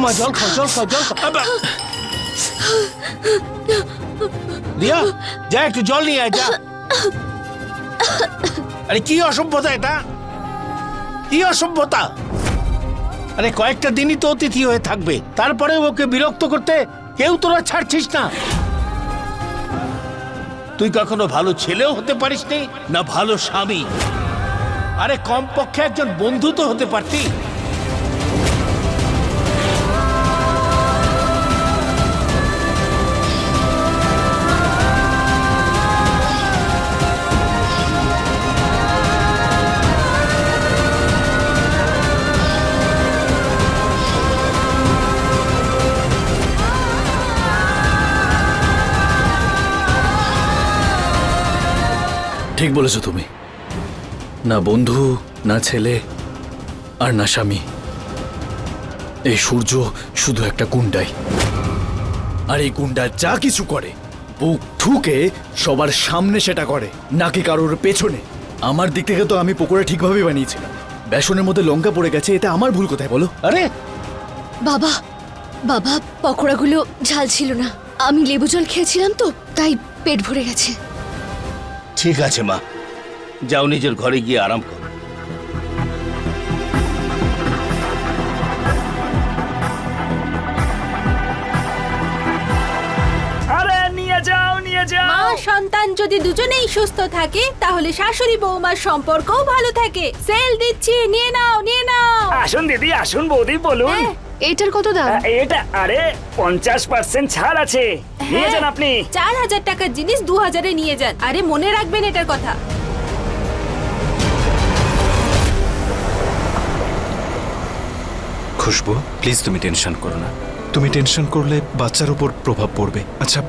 মা, জল খাও, জল খাও, জল খাও। রিয়া, যা একটু জল নিয়ে আয়, যা। আরে কি অসভ্যতা এটা, কি অসভ্যতা! আরে কয়েকটা দিনই তো অতিথি হয়ে থাকবে, তারপরে ওকে বিরক্ত করতে কেউ তোরা ছাড়ছিস না। তুই কখনো ভালো ছেলেও হতে পারিসনি, না ভালো স্বামী। আরে কমপক্ষে একজন বন্ধু তো হতে পারতি। ঠিক বলেছো তুমি, না বন্ধু, না ছেলে, আর না স্বামী। এই সূর্য শুধু একটা গুন্ডাই, আর এই গুন্ডা যা কিছু করে বুক ঠুকে সবার সামনে সেটা করে, নাকি কারোর পেছনে। আমার দিক থেকে তো আমি পকোড়া ঠিকভাবে বানিয়েছিলাম, বেসনের মধ্যে লঙ্কা পড়ে গেছে, এতে আমার ভুল কোথায় বলো? আরে বাবা, বাবা পকোড়াগুলো ঝাল ছিল না, আমি লেবু জল খেয়েছিলাম তো তাই পেট ভরে গেছে। ঠিক আছে মা, যাও নিজের ঘরে গিয়ে আরাম করো। আরে নিয়ে যাও, নিয়ে যাও। মা সন্তান যদি দুজনেই সুস্থ থাকে তাহলে শাশুড়ি বৌমার সম্পর্কও ভালো থাকে। সেল দিচ্ছি, নিয়ে নাও, নিয়ে নাও। আসুন দিদি, আসুন বৌদি, বলুন। এটার কত দাম? এটা আরে 50% ছাড় আছে, নিয়ে যান আপনি। 4000 টাকার জিনিস 2000-এ নিয়ে যান। আরে মনে রাখবেন এটার কথা। খুশবু, প্লিজ তুমি টেনশন করো না। তুমি টেনশন করলে বাচ্চার উপর প্রভাব পড়বে। আচ্ছা,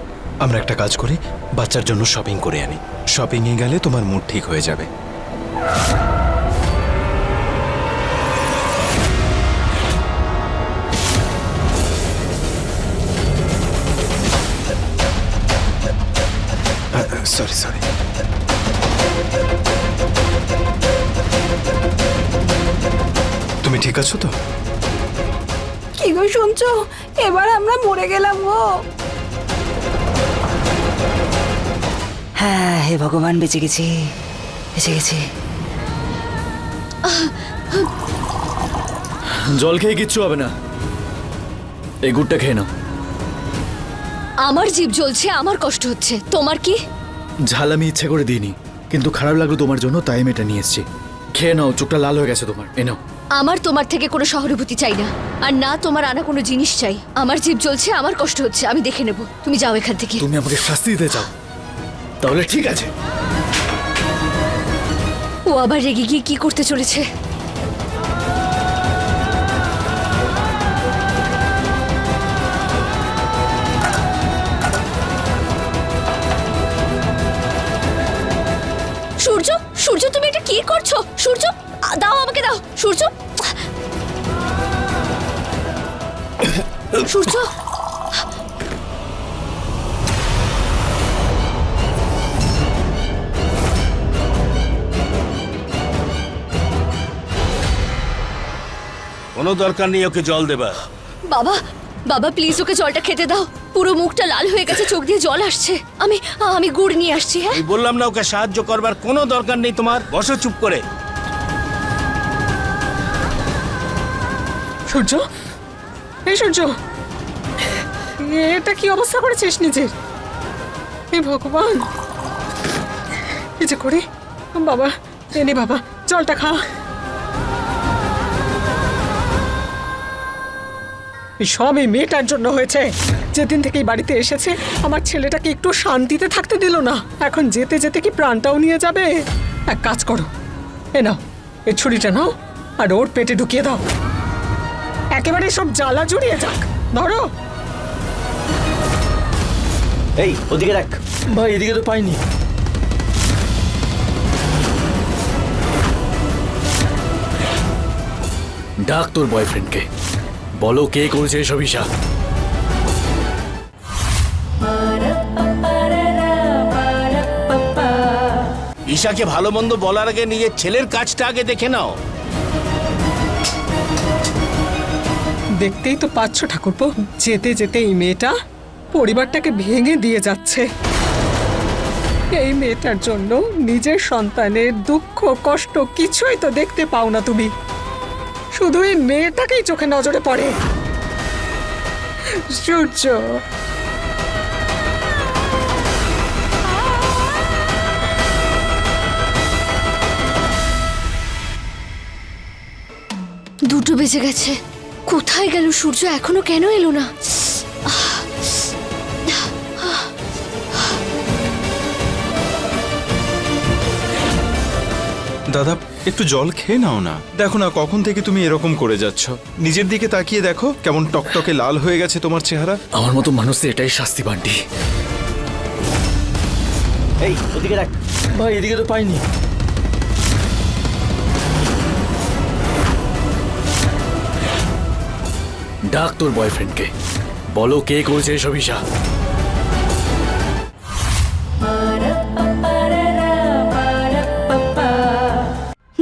আমরা একটা কাজ করি, বাচ্চার জন্য শপিং করে আনি। শপিংয়ে গেলে তোমার মুড ঠিক হয়ে যাবে। Sorry sorry. তুমি ঠিক আছো তো? কি গো শুনছো? এবার আমরা মরে গেলাম গো। হ্যাঁ, হে ভগবান, বেঁচে গেছি, বেঁচে গেছি। জল খেয়ে কিচ্ছু হবে না, এই গুড়টা খেয়ে নাও। আমার জিভ জ্বলছে, আমার কষ্ট হচ্ছে, তোমার কি? ঝাল আমি ইচ্ছে করে দিইনি, কিন্তু খারাপ লাগলো তোমার জন্য, তাই আমি এটা নিয়ে এসেছি। খেয়ে নাও, চোখটা লাল হয়ে গেছে তোমার, এ নাও। আমার তোমার থেকে কোনো সহানুভূতি চাই না, আর না তোমার আনা কোনো জিনিস চাই। আমার জিভ জ্বলছে, আমার কষ্ট হচ্ছে, আমি দেখে নেব। তুমি যাও এখান থেকে। তুমি আমাকে শাস্তি দিতে চাও, তাহলে ঠিক আছে। ও আবার রেগে গিয়ে কি করতে চলেছে? সূর্য, সূর্য তুমি এটা কি করছো? সূর্য, দাও আমাকে, দাও সূর্য। সূর্য, কোনো দরকার নেই ওকে জল দেবা। বাবা, বাবা প্লিজ ওকে জলটা খেতে দাও, পুরো মুখটা লাল হয়ে গেছে, চোখ দিয়ে জল আসছে। আমি আমি গুড় নিয়ে আসছি। হ্যাঁ, আমি বললাম না ওকে সাহায্য করবার কোনো দরকার নেই তোমার, বসো চুপ করে। সূর্য, এই সূর্য, এটা কি অবস্থা করেছিস নিজের? হে ভগবান, কি যে করি। বাবা, এনে বাবা, জলটা খা। সব এই মেয়েটার জন্য হয়েছে। যেদিন থেকে এই বাড়িতে এসেছে আমার ছেলেটাকে একটু শান্তিতে থাকতে দিল না। এখন যেতে যেতে কি প্রাণটাও নিয়ে যাবে। এক কাজ করো, এ নাও, এই ছুরিটা নাও আর ওর পেটে ঢুকিয়ে দাও, একেবারে সব জ্বালা জুড়িয়ে যাক। ধরো। এই ওদিকে রাখ। ভাই এদিকে তো পাইনি। ডাক তোর বয়ফ্রেন্ডকে, বলো কে করেছে এসব ঈশা। ঈশাকে ভালো মন্দ বলার আগে নিজের ছেলের কাজটা আগে দেখে নাও। দেখতেই তো পাচ্ছ ঠাকুরপো, যেতে যেতে এই মেয়েটা পরিবারটাকে ভেঙে দিয়ে যাচ্ছে। এই মেয়েটার জন্য নিজের সন্তানের দুঃখ কষ্ট কিছুই তো দেখতে পাও না তুমি, শুধু এই মেয়েটাকেই চোখে নজরে পড়ে। সূর্য, দুটো বেজে গেছে, কোথায় গেল সূর্য? এখনো কেন এলো না? দাদা একটু জল খেয়ে নাও না। দেখো না কখন থেকে তুমি এরকম করে যাচ্ছ। নিজের দিকে তাকিয়ে দেখো কেমন টকটকে লাল হয়ে গেছে তোমার চেহারা। আমার মতো মানুষদের এটাই শাস্তি বান্টি। এই ওদিকে দেখ ভাই এদিকে তো পাইনি। ডাক তোর বয়ফ্রেন্ডকে, বলো কে করেছে এসব ঈশা।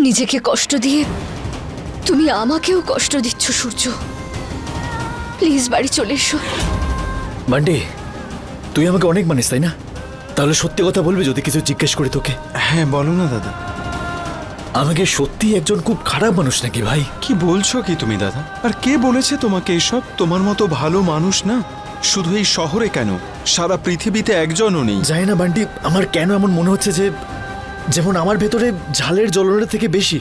নিজেকে কষ্ট দিয়ে তুমি আমাকেও কষ্ট দিচ্ছ সূর্য। প্লিজ বাড়ি চলে এসো। বান্টি, তুই আমাকে অনেক মানিস তাই না? তাহলে সত্যি কথা বলবি যদি কিছু জিজ্ঞেস করি তোকে? হ্যাঁ বলো না দাদা। আমাকে সত্যি একজন খুব খারাপ মানুষ নাকি ভাই? কি বলছো কি তুমি দাদা? আর কে বলেছে তোমাকে এসব? তোমার মতো ভালো মানুষ না শুধু এই শহরে কেন, সারা পৃথিবীতে একজনও নেই। জানি না বান্টি, আমার কেন এমন মনে হচ্ছে যে যেমন আমার ভেতরে ঝালের জ্বলনের থেকে বেশি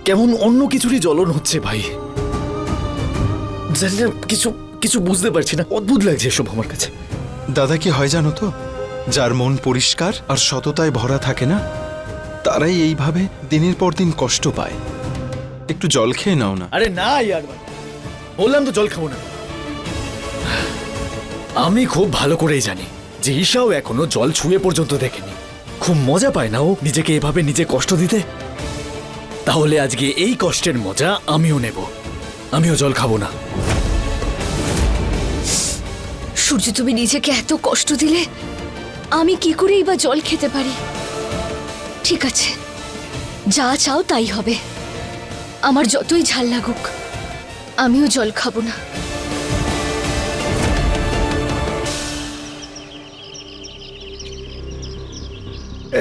কেমন অন্য কিছুরই জ্বলন হচ্ছে ভাই। জানি না, কিছু কিছু বুঝতে পারছি না, অদ্ভুত লাগছে এসব আমার কাছে। দাদা কি হয় জানো তো, যার মন পরিষ্কার আর সততায় ভরা থাকে না, তারাই এইভাবে দিনের পর দিন কষ্ট পায়। একটু জল খেয়ে নাও না। আরে না ইয়ার, বললাম তো জল খাবো না। আমি খুব ভালো করেই জানি যে ঈশাও এখনো জল ছুঁয়ে পর্যন্ত দেখেনি। খুব মজা পায় না ও নিজেকে এভাবে নিজে কষ্ট দিতে। তাহলে আজকে এই কষ্টের মজা আমিও নেব, আমিও জল খাবো না। সূর্য, তুমি নিজেকে এত কষ্ট দিলে আমি কি করেই বা জল খেতে পারি? ঠিক আছে, যা চাও তাই হবে। আমার যতই ঝাল লাগুক আমিও জল খাবো না।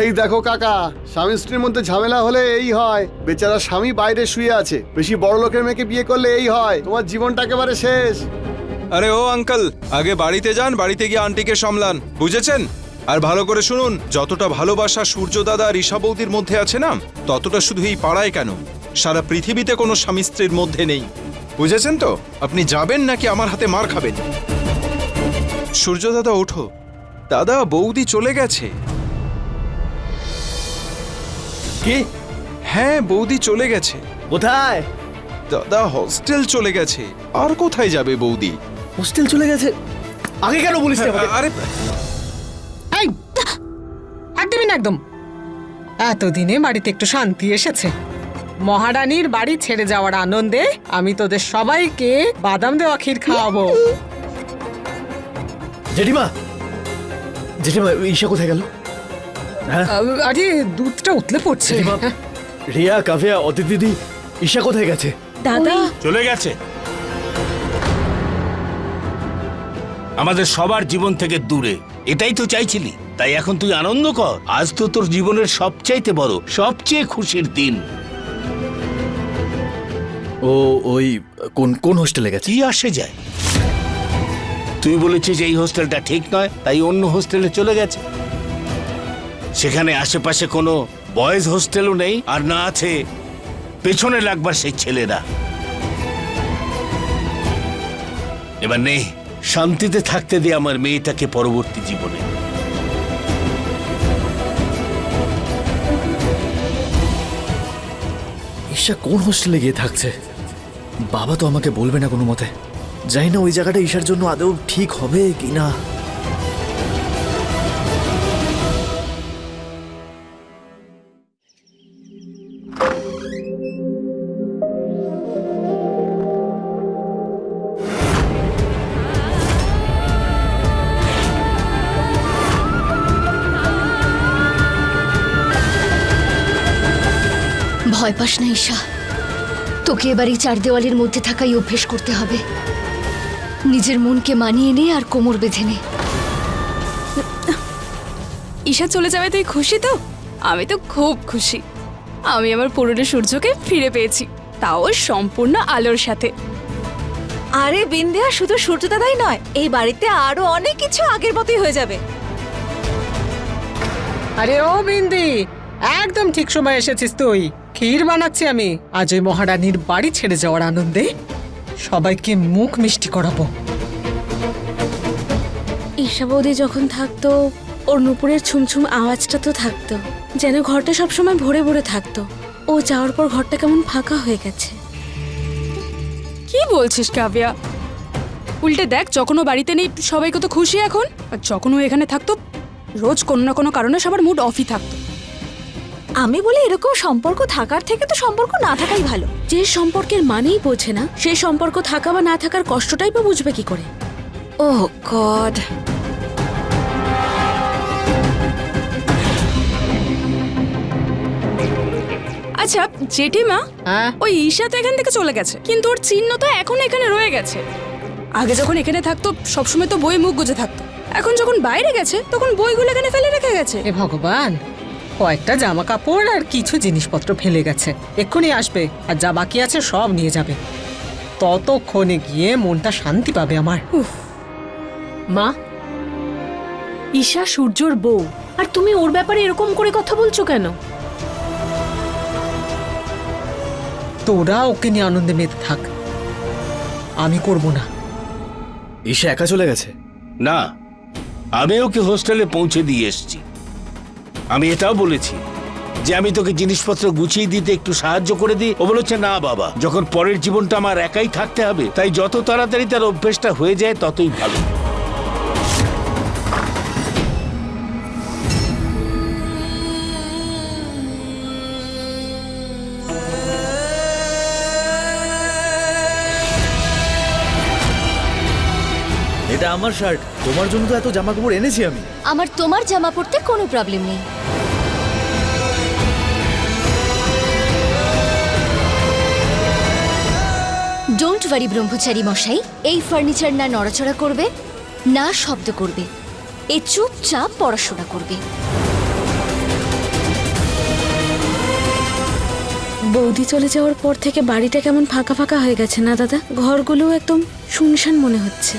এই দেখো কাকা, স্বামী স্ত্রীর মধ্যে ঝামেলা হলে এই হয়। বেচারা স্বামী বাইরে শুয়ে আছে, বেশি বড় লোকের মেয়েকে বিয়ে করলে এই হয়। তোমার জীবনটা একেবারে শেষ। আরে ও আঙ্কেল, আগে বাড়িতে যান, বাড়িতে গিয়ে আন্টিকে সামলান, বুঝেছেন? আর ভালো করে শুনুন, যতটা ভালোবাসা সূর্য দাদা আর ঈশা বৌদির মধ্যে আছে না, ততটা শুধু এই পাড়ায় কেন, সারা পৃথিবীতে কোনো স্বামী স্ত্রীর মধ্যে নেই। বুঝেছেন তো? আপনি যাবেন নাকি আমার হাতে মার খাবেন? সূর্য দাদা ওঠো। দাদা বৌদি চলে গেছে। কি? হ্যাঁ বৌদি চলে গেছে। কোথায়? দাদা হস্টেল চলে গেছে। আর কোথায় যাবে বৌদি? হোস্টেল চলে গেছে? আগে কেন বলিস না আমাকে? আরে এই একদমই না, একদম। এতদিনে বাড়িতে একটু শান্তি এসেছে। মহারানীর বাড়ি ছেড়ে যাওয়ার আনন্দে আমি তোদের সবাইকে বাদাম দেওয়া ক্ষীর খাওয়াবো। জেঠিমা, জেঠিমা ঈশা কোথায় গেল? হ্যাঁ আরে দুধটা উতলে পড়ছে। জেঠিমা, রিয়া, কাভিয়া, অদিতি দিদি, ঈশা কোথায় গেছে? দাদা, চলে গেছে। আমাদের সবার জীবন থেকে দূরে, এটাই তো চাইছিলি। তাই এখন তুই আনন্দ কর। আজ তো তোর জীবনের সবচাইতে বড়, সবচেয়ে খুশির দিন। ও ওই কোন কোন হোস্টেলে গেছে? কি আসে যায়? তুই বলেছিস যে এই হোস্টেলটা ঠিক নয়, তাই অন্য হোস্টেলে চলে গেছে। সেখানে আশেপাশে কোনো বয়েজ হোস্টেলও নেই, আর না আছে পেছনে লাগবার সেই ছেলেরা। এবার নেই, শান্তিতে থাকতে দে আমার মেয়েটাকে পরবর্তী জীবনে। ঈশা কোন হোস্টেলে গিয়ে থাকছে? বাবা তো আমাকে বলবে না কোনো মতে। জানি না ওই জায়গাটা ঈশার জন্য আদৌ ঠিক হবে কি না। ভয় পাস না ঈশা, তোকে এবার এই চার দেওয়ালের মধ্যে থাকাই অভ্যেস করতে হবে। নিজের মনকে মানিয়ে নে আর কোমর বেঁধে নে। ঈশা চলে যাবে তুই খুশি তো? আমি তো খুব খুশি। আমি আমার পুরনো সূর্যকে ফিরে পেয়েছি, তাও সম্পূর্ণ আলোর সাথে। আরে বিন্দিয়া, শুধু সূর্য দাদাই নয়, এই বাড়িতে আরো অনেক কিছু আগের মতোই হয়ে যাবে। আরে ও বিন্দি, একদম ঠিক সময় এসেছিস তুই। ক্ষীর বানাচ্ছি আমি, আজ ওই মহারানীর বাড়ি ছেড়ে যাওয়ার আনন্দে সবাইকে মুখ মিষ্টি করাবো। ঈশা বৌদি যখন থাকতো, ওর নুপুরের ছুমছুম আওয়াজটা তো থাকতো, যেন ঘরটা সবসময় ভরে ভরে থাকতো। ও যাওয়ার পর ঘরটা কেমন ফাঁকা হয়ে গেছে। কি বলছিস কাব্যা? উল্টে দেখ, যখন ও বাড়িতে নেই সবাই কত খুশি এখন, আর যখন ও এখানে থাকতো রোজ কোনো না কোনো কারণে সবার মুড অফই থাকতো। আমি বলি, এরকম সম্পর্ক থাকার থেকে তো সম্পর্ক না থাকাই ভালো। যে সম্পর্কের মানেই বোঝে না, সেই সম্পর্ক থাকা বা না থাকার কষ্টটাই বা বুঝবে কি করে? ওহ গড। আচ্ছা জেঠিমা, হ্যাঁ? ওই ঈশা তো এখান থেকে চলে গেছে, কিন্তু ওর চিহ্ন তো এখন এখানে রয়ে গেছে। আগে যখন এখানে থাকতো সবসময় তো বই মুখ গুজে থাকতো, এখন যখন বাইরে গেছে তখন বইগুলো এখানে ফেলে রেখে গেছে। এ ভগবান, কয়েকটা জামা কাপড় আর কিছু জিনিসপত্র ফেলে গেছে, এক্ষুনি আসবে আর যা বাকি আছে সব নিয়ে যাবে। ততক্ষণে গিয়ে মনটা শান্তি পাবে আমার। মা, ঈশা সূর্যর বউ, আর তুমি ওর ব্যাপারে এরকম করে কথা বলছো কেন? তোরা ওকে নিয়ে আনন্দে মেতে থাক, আমি করব না। ঈশা একা চলে গেছে? না, আমি ওকে হোস্টেলে পৌঁছে দিয়ে এসেছি। আমি এটাও বলেছি যে আমি তোকে জিনিসপত্র গুছিয়ে দিতে একটু সাহায্য করে দিই। ও বলেছে না বাবা, যখন পরের জীবনটা আমার একাই থাকতে হবে, তাই যত তাড়াতাড়ি তার অভ্যেসটা হয়ে যায় ততই ভালো। এটা আমার শার্ট, তোমার জন্য তো এত জামা কাপড় এনেছি আমি। আমার তোমার জামা পরতে কোনো প্রবলেম নেই। ডোন্ট ওয়ারি ব্রহ্মচারী মশাই, এই ফার্নিচার না নড়াচড়া করবে না শব্দ করবে, এ চুপচাপ পড়াশোনা করবে। বৌদি চলে যাওয়ার পর থেকে বাড়িটা কেমন ফাঁকা ফাঁকা হয়ে গেছে না দাদা? ঘরগুলো একদম শুনশান মনে হচ্ছে।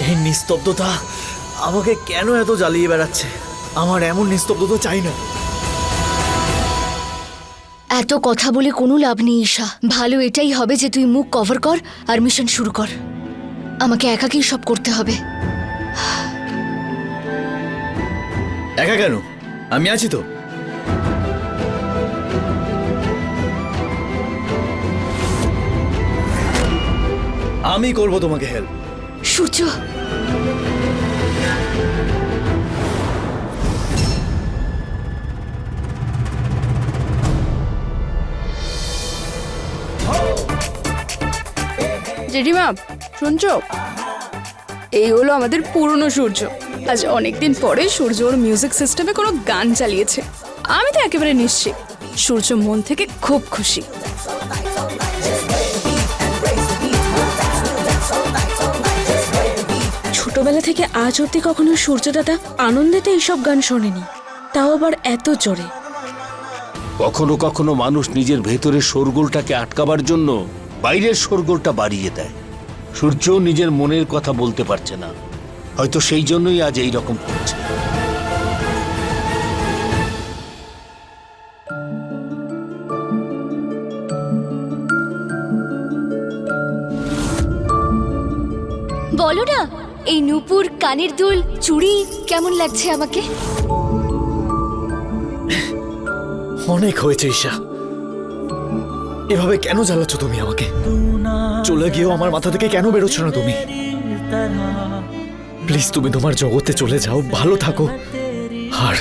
এই নিস্তব্ধতা আমাকে কেন এত জ্বালিয়ে বেড়াচ্ছে? আমার এমন নিস্তব্ধতা চাই না। এত কথা বলে কোনো লাভ নেই ঈশা। ভালো এটাই হবে যে তুই মুখ কভার কর আর মিশন শুরু কর। আমাকে একাকেই সব করতে হবে। একা কেন? আমি আছি তো। আমি করব তোমাকে হেল্প। সূর্য, জেঠিমা শুনছো? এই হলো আমাদের পুরনো সূর্য। আজ অনেকদিন পরে সূর্য ওর মিউজিক সিস্টেমে কোনো গান চালিয়েছে। আমি তো একেবারে নিশ্চিত সূর্য মন থেকে খুব খুশি। ছোটবেলা থেকে আজ অব্দি কখনো সূর্য দাদা আনন্দেতে এইসব গান শোনেনি, তাও আবার এত জোরে। কখনো কখনো মানুষ নিজের ভেতরের শোরগোলটাকে আটকাবার জন্য বাইরের শোরগোলটা বাড়িয়ে দেয়। সূর্য নিজের মনের কথা বলতে পারছে না, হয়তো সেই জন্যই আজ এই রকম করছে। বলো না, এই নূপুর, কানের দুল, চুড়ি কেমন লাগছে আমাকে? অনেক হয়েছে ঈশা, এভাবে কেন জ্বালাচ্ছ তুমি আমাকে? চলে গিয়েও আমার মাথা থেকে কেন বেরোচ্ছ না তুমি? প্লিজ তুমি তোমার জগতে চলে যাও, ভালো থাকো। আর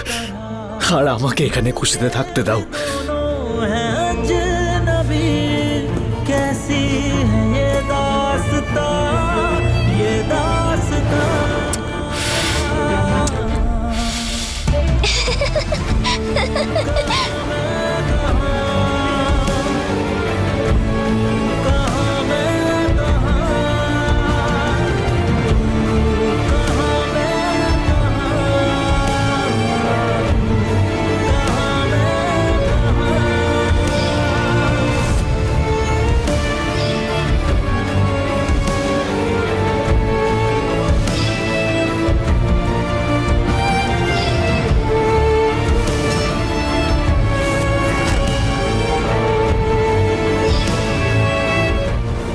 আর আমাকে এখানে খুশিতে থাকতে দাও।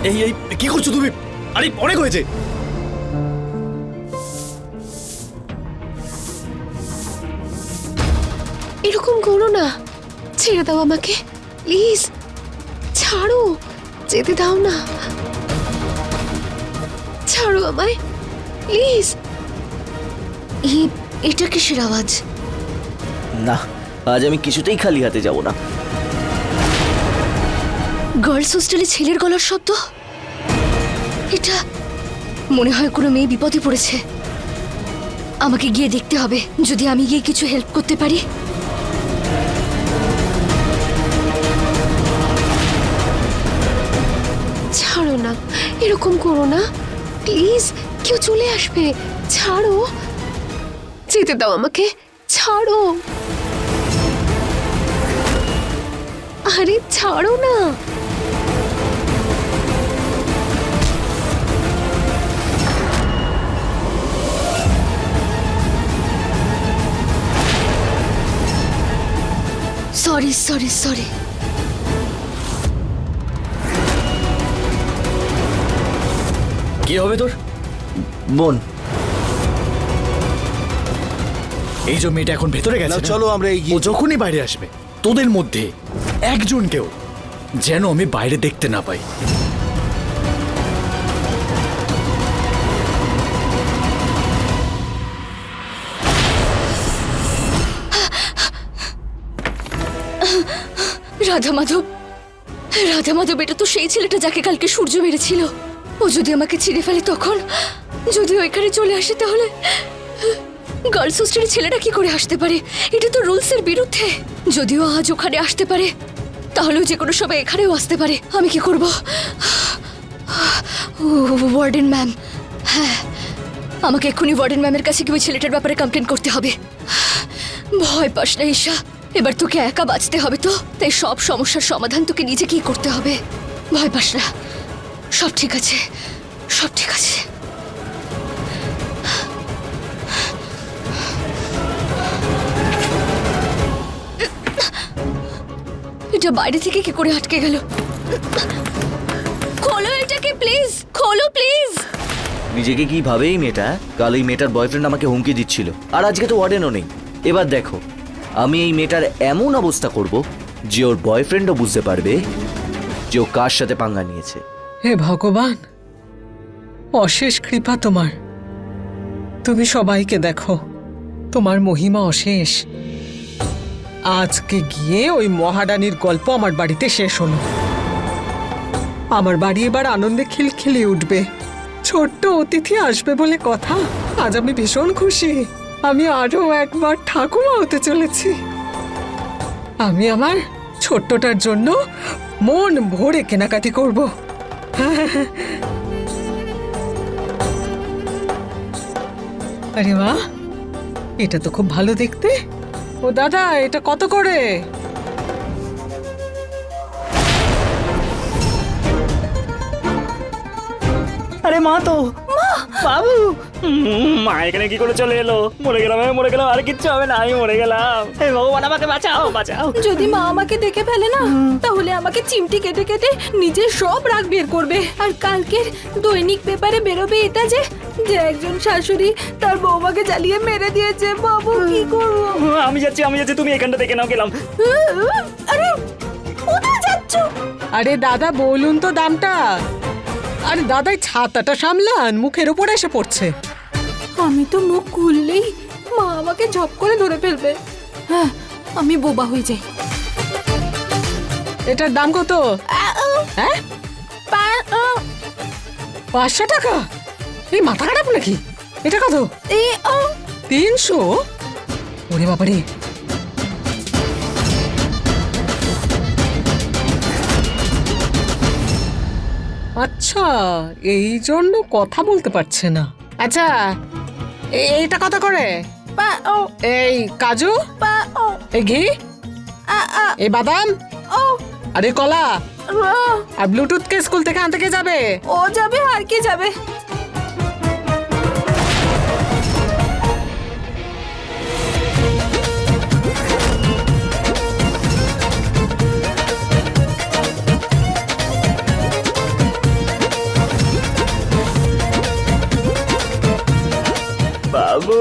এই এই কি করছো তুমি? আরে অনেক হয়েছে। এরকম করো না, ছেড়ে দাও আমাকে প্লিজ, ছাড়ো, যেতে দাও না, ছাড়ো আমায় প্লিজ। এটা কিসের আওয়াজ? না, আজ আমি কিছুতেই খালি হাতে যাব না। গার্লস হোস্টেলে ছেলের গলার শব্দ। এটা মনে হয় কোনো মেয়ে বিপদে পড়েছে। আমাকে গিয়ে দেখতে হবে, যদি আমি গিয়ে কিছু হেল্প করতে পারি। ছাড়ো না, এরকম করো না প্লিজ, কেউ চলে আসবে, ছাড়ো, যেতে দাও আমাকে, ছাড়ো, আরে ছাড়ো না। Sorry sorry sorry. কি হবে তোর? বোন, এই যে মেয়েটা এখন ভেতরে গেছে, চলো আমরা ও এগিয়ে। যখনই বাইরে আসবে তোদের মধ্যে একজনকেও যেন আমি বাইরে দেখতে না পাই। রাধা মাধব, রাধা মাধব, এটা তো সেই ছেলেটা যাকে কালকে সূর্য মেরেছিল। ও যদি আমাকে ছিঁড়ে ফেলে তখন, যদি ও এখানে চলে আসে তাহলে গার্লস হোস্টেলের ছেলেটা কি করে আসতে পারে? এটা তো রুলসের বিরুদ্ধে। যদিও আজ ওখানে আসতে পারে, তাহলেও যে কোনো সময় এখানেও আসতে পারে। আমি কি করব? ওয়ার্ডেন ম্যাম, হ্যাঁ, আমাকে এক্ষুনি ওয়ার্ডেন ম্যামের কাছে গিয়ে ছেলেটার ব্যাপারে কমপ্লেন করতে হবে। ভয় পাস না ঈশা, এবার তোকে একা বাঁচতে হবে তো, তাই সব সমস্যার সমাধান তোকে নিজেকেই করতে হবে। ভয় পাস না, সব ঠিক আছে, সব ঠিক আছে। এটা বাইরে থেকে কি করে আটকে গেল? খোলো এটাকে প্লিজ, খোলো প্লিজ। নিজেকে কি ভাবে এই মেয়েটা? কাল এই মেয়েটার বয়ফ্রেন্ড আমাকে হুমকি দিচ্ছিল, আর আজকে তো ওয়ার্ডেনও নেই। এবার দেখো, আমি এই মেয়েটার এমন অবস্থা করব যে ওর বয়ফ্রেন্ডও বুঝতে পারবে যে ও কার সাথে পাঙ্গা নিয়েছে। হে ভগবান, অশেষ কৃপা তোমার। তুমি সবাইকে দেখো, তোমার মহিমা অশেষ। আজকে গিয়ে ওই মহারানীর গল্প আমার বাড়িতে শেষ হলো। আমার বাড়ি এবার আনন্দে খিলখিলিয়ে উঠবে। ছোট্ট অতিথি আসবে বলে কথা। আজ আমি ভীষণ খুশি। আমি আরো একবার ঠাকুমা হতে চলেছি। আমি আমার ছোট্টটার জন্য মন ভরে কেনাকাটি করব। আরে বাহ, এটা তো খুব ভালো দেখতে। ও দাদা, এটা কত করে? আরে মা তো, বাবু, মা এখানে কি করে চলে এলো? মরে গেলাম, আমি মরে গেলাম, আর কিচ্ছু হবে না, আমি মরে গেলাম। হে ভগবান, আমাকে বাঁচাও, বাঁচাও। যদি মা আমাকে দেখে ফেলে না, তাহলে আমাকে চিমটি কেটে কেটে নিজের সব রাগ বের করবে। আর কালকের দৈনিক পেপারে বেরোবে এটা যে একজন শাশুড়ি তার বৌমাকে জ্বালিয়ে মেরে দিয়েছে। বাবু, কি করবো? আমি যাচ্ছি, আমি যাচ্ছি, তুমি এখানটা দেখে নাও, গেলাম। আরে কোথায় যাচ্ছ? আরে দাদা, বলুন তো দামটা। আরে দাদাই ছাতাটা সামলান, মুখের উপর এসে পড়ছে। আমি তো মুখ খুললেই মা আমাকে ঝপ করে ধরে ফেলবে। হ্যাঁ, আমি বোবা হয়ে যাই। এটার দাম কত? হ্যাঁ, 500 টাকা? এই মাথা খারাপ নাকি? এটা কত? 300? ওরে বাবারে। আচ্ছা, এই জন্য কথা বলতে পারছে না। আচ্ছা, এইটা কত করে? এই কাজু, এই ঘি, এই বাদাম, আর এই কলা, আর ব্লুটুথ কে স্কুল থেকে আনতে কে যাবে? ও যাবে আর কে যাবে? বাবু,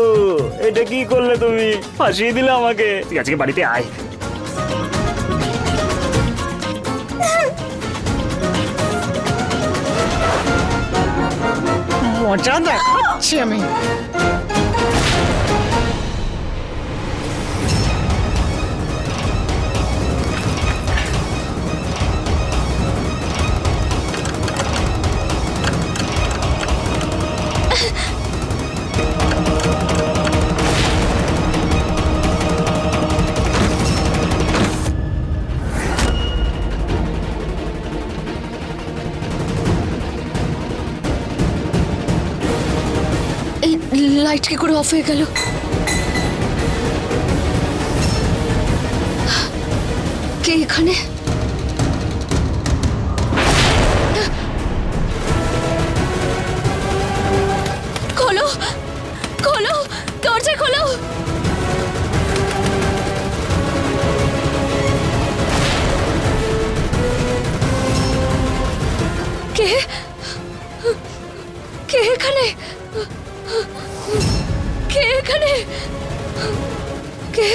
এটা কি করলে তুমি? ফাঁসিয়ে দিলে আমাকে। তুই আজকে বাড়িতে আয়। মজা দেখাচ্ছি আমি। এই লাইট কি করে অফ হয়ে গেল? কে এখানে? খোলো, খোলো, দরজা খোলো। কে? কে এখানে? কে এখানে? কে?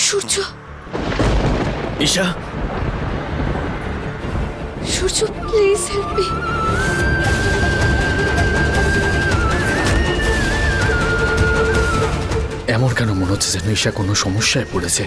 সূর্য, ঈশা, সূর্য, প্লিজ হেল্প মি। এমন কেন মনে হচ্ছে যেন ঈশা কোনো সমস্যায় পড়েছে?